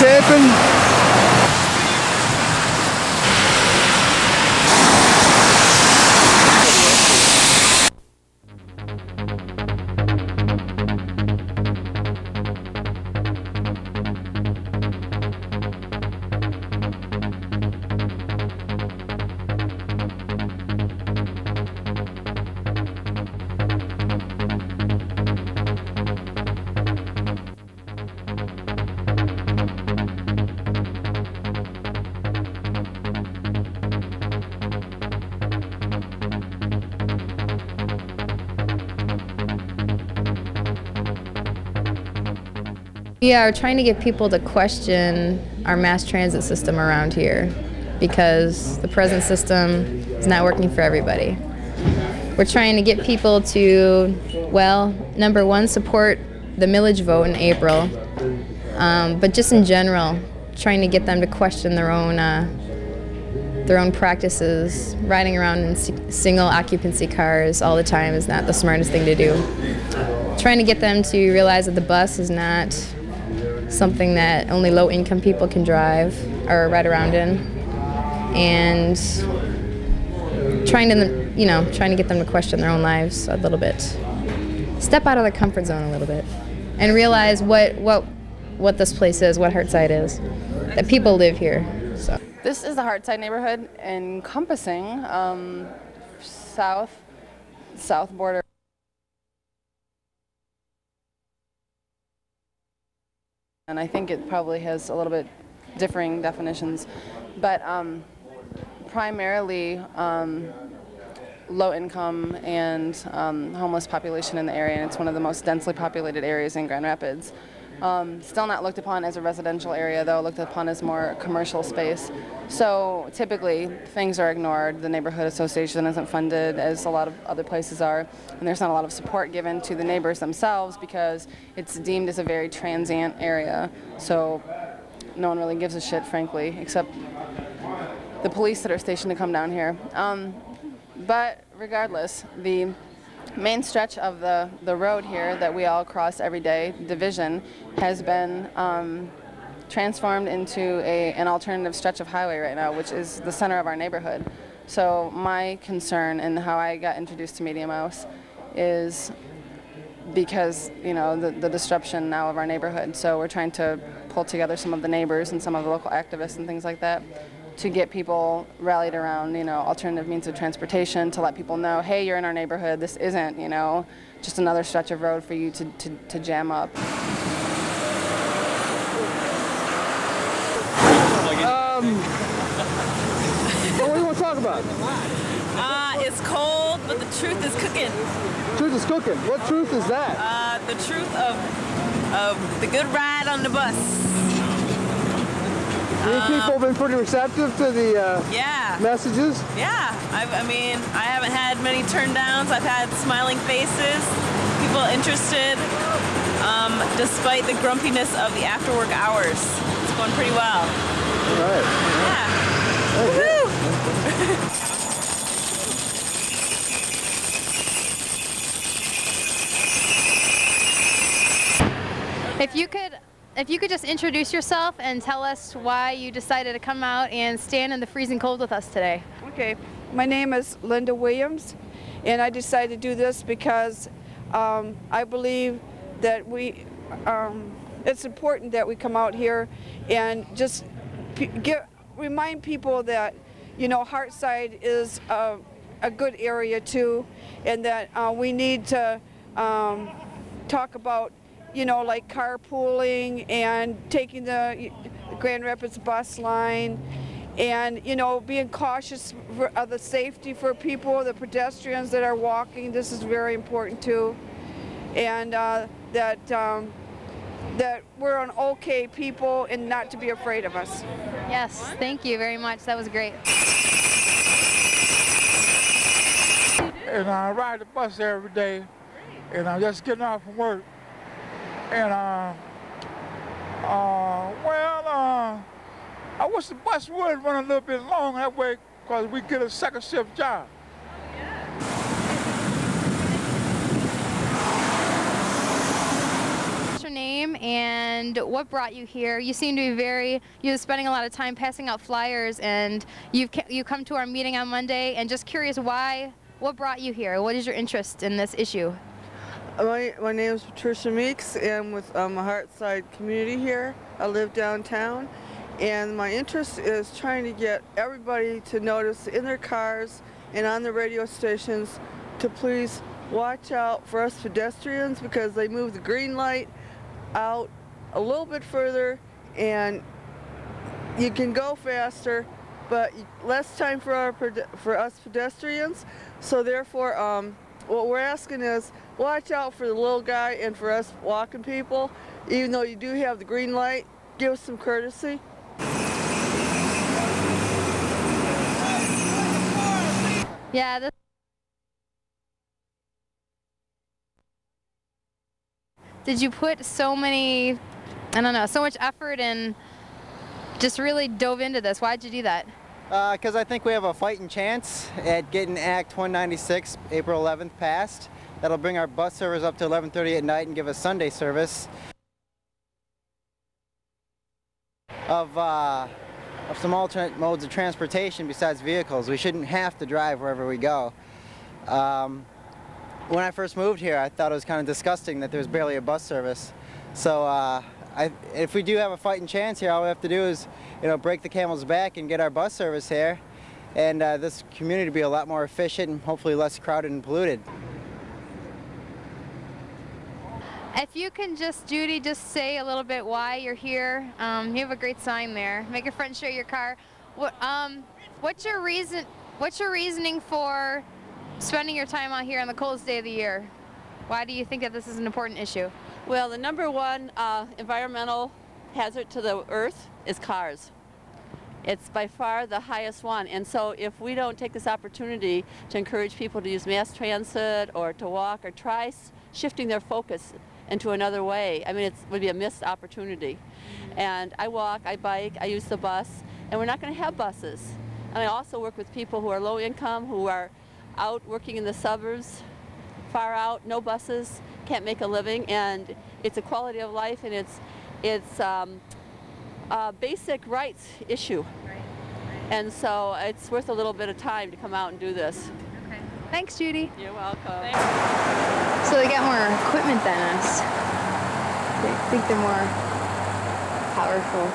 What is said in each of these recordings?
tipping. We are trying to get people to question our mass transit system around here because the present system is not working for everybody. We're trying to get people to, well, number one, support the millage vote in April, but just in general, trying to get them to question their own practices. Riding around in single occupancy cars all the time is not the smartest thing to do. Trying to get them to realize that the bus is not something that only low-income people can drive or ride around in, and trying to get them to question their own lives a little bit, step out of their comfort zone a little bit, and realize what this place is, what Hartside is, that people live here. So this is the Hartside neighborhood, encompassing south border. And I think it probably has a little bit differing definitions, but primarily low income and homeless population in the area, and it's one of the most densely populated areas in Grand Rapids. Still not looked upon as a residential area, though, looked upon as more commercial space. So typically things are ignored. The neighborhood association isn't funded as a lot of other places are, and there's not a lot of support given to the neighbors themselves because it's deemed as a very transient area. So no one really gives a shit, frankly, except the police that are stationed to come down here. But regardless, the main stretch of the road here that we all cross every day, Division, has been transformed into an alternative stretch of highway right now, which is the center of our neighborhood. So my concern and how I got introduced to Media Mouse is because, you know, the disruption now of our neighborhood. So we're trying to pull together some of the neighbors and some of the local activists and things like that to get people rallied around, you know, alternative means of transportation, to let people know, hey, you're in our neighborhood, this isn't, you know, just another stretch of road for you to jam up. What do you want to talk about? It's cold, but the truth is cooking. Truth is cooking. What truth is that? The truth of the good ride on the bus. People have been pretty receptive to the messages? Yeah, I mean, I haven't had many turn downs. I've had smiling faces, people interested, despite the grumpiness of the after work hours. It's going pretty well. All right. Yeah. Woohoo! If you could just introduce yourself and tell us why you decided to come out and stand in the freezing cold with us today. Okay, my name is Linda Williams, and I decided to do this because I believe that it's important that we come out here and just remind people that, you know, Hartside is a good area too, and that we need to talk about, you know, like carpooling and taking the Grand Rapids bus line, and, you know, being cautious of the safety for people, the pedestrians that are walking. This is very important too, and that we're an okay people and not to be afraid of us. Yes, thank you very much. That was great. And I ride the bus every day, and I'm just getting off from work. And I wish the bus would run a little bit long that way, because we get a second shift job. What's your name and and what brought you here? You seem to be you're spending a lot of time passing out flyers, and you come to our meeting on Monday, and just curious what brought you here? What is your interest in this issue? My name is Patricia Meeks, and I'm with a Heartside community here. I live downtown, and my interest is trying to get everybody to notice in their cars and on the radio stations to please watch out for us pedestrians, because they move the green light out a little bit further, and you can go faster, but less time for us pedestrians. So therefore, what we're asking is watch out for the little guy and for us walking people. Even though you do have the green light, give us some courtesy. Yeah. Did you put so much effort and just really dove into this? Why'd you do that? Because I think we have a fighting chance at getting Act 196 April 11th passed. That'll bring our bus service up to 11:30 at night and give us Sunday service of some alternate modes of transportation besides vehicles. We shouldn't have to drive wherever we go. When I first moved here, I thought it was kind of disgusting that there's barely a bus service. So if we do have a fighting chance here, all we have to do is, break the camel's back and get our bus service here, and this community will be a lot more efficient and hopefully less crowded and polluted. If you can Judy, just say a little bit why you're here. You have a great sign there. Make a friend share your car. What's your reasoning for spending your time out here on the coldest day of the year? Why do you think that this is an important issue? Well, the number one environmental hazard to the earth is cars. It's by far the highest one, and so if we don't take this opportunity to encourage people to use mass transit or to walk or try shifting their focus into another way, I mean, it would be a missed opportunity. And I walk, I bike, I use the bus, and we're not going to have buses. And I also work with people who are low income, who are out working in the suburbs, far out, no buses, can't make a living, and it's a quality of life, and it's a basic rights issue. And so it's worth a little bit of time to come out and do this. Okay. Thanks, Judy. You're welcome. So they got more equipment than us. I think they're more powerful.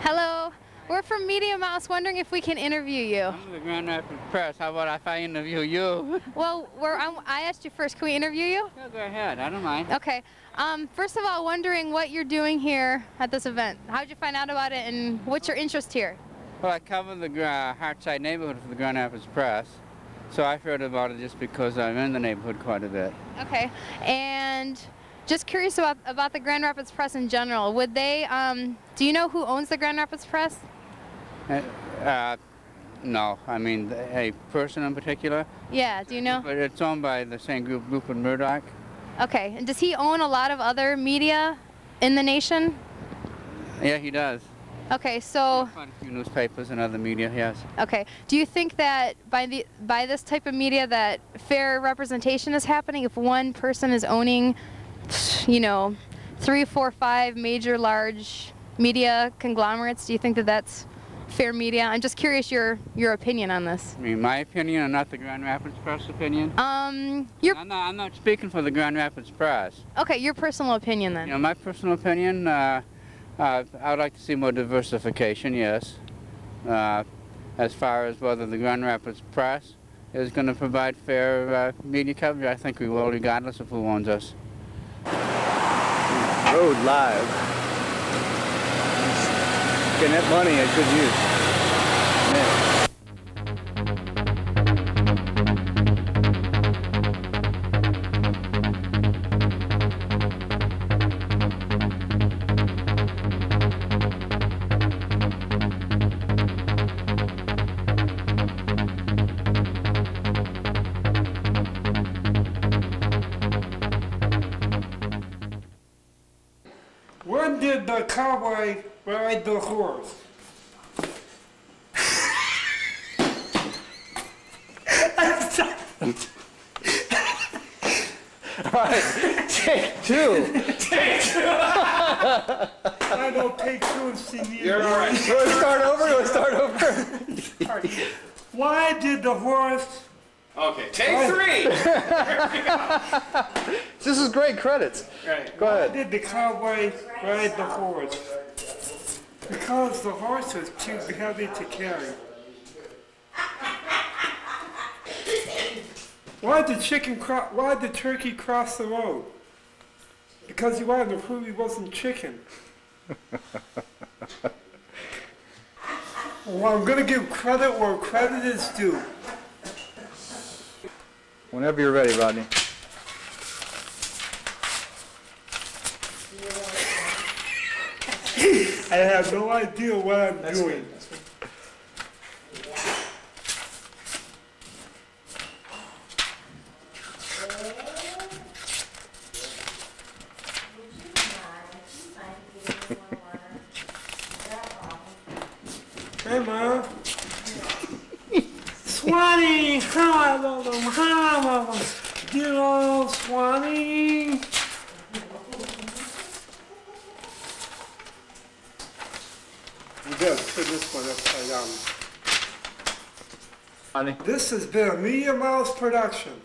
Hello, we're from Media Mouse, wondering if we can interview you. I'm the Grand Rapids Press. How about if I interview you? Well, I asked you first. Can we interview you? Yeah, go ahead. I don't mind. Okay. First of all, wondering what you're doing here at this event. How did you find out about it, and what's your interest here? Well, I cover the Hartside neighborhood for the Grand Rapids Press, so I've heard about it just because I'm in the neighborhood quite a bit. Okay. And just curious about the Grand Rapids Press in general. Would they, do you know who owns the Grand Rapids Press? No, I mean a person in particular. Yeah, do you know? But it's owned by the same group, Rupert Murdoch. Okay, and does he own a lot of other media in the nation? Yeah, he does. Okay, so Quite a few newspapers and other media, yes. Okay, do you think that by this type of media that fair representation is happening? If one person is owning, 3, 4, 5 major large media conglomerates, do you think that that's fair media? I'm just curious your opinion on this. I mean, my opinion and not the Grand Rapids Press opinion? I'm not speaking for the Grand Rapids Press. Okay, your personal opinion then. My personal opinion, I would like to see more diversification, yes. As far as whether the Grand Rapids Press is going to provide fair media coverage, I think we will, regardless of who owns us. Road live. Getting that money at good use. Yeah. When did the cowboy ride the horse? two. Take two. I don't take two and see me. You're all right. You want to start over? You want to start over? Why did the horse... Okay, take three. This is great credits. Right. Go ahead. Why did the cowboy ride the horse? Because the horse was too heavy to carry. Why did the turkey cross the road? Because he wanted to prove he wasn't chicken. Well, I'm going to give credit where credit is due. Whenever you're ready, Rodney. I have no idea what I'm doing. Hey, Ma. Swanee! How I love them! How I love them! Dear old Swanee! I'm going to put this one upside down. Rodney. This has been a Media Mouse production.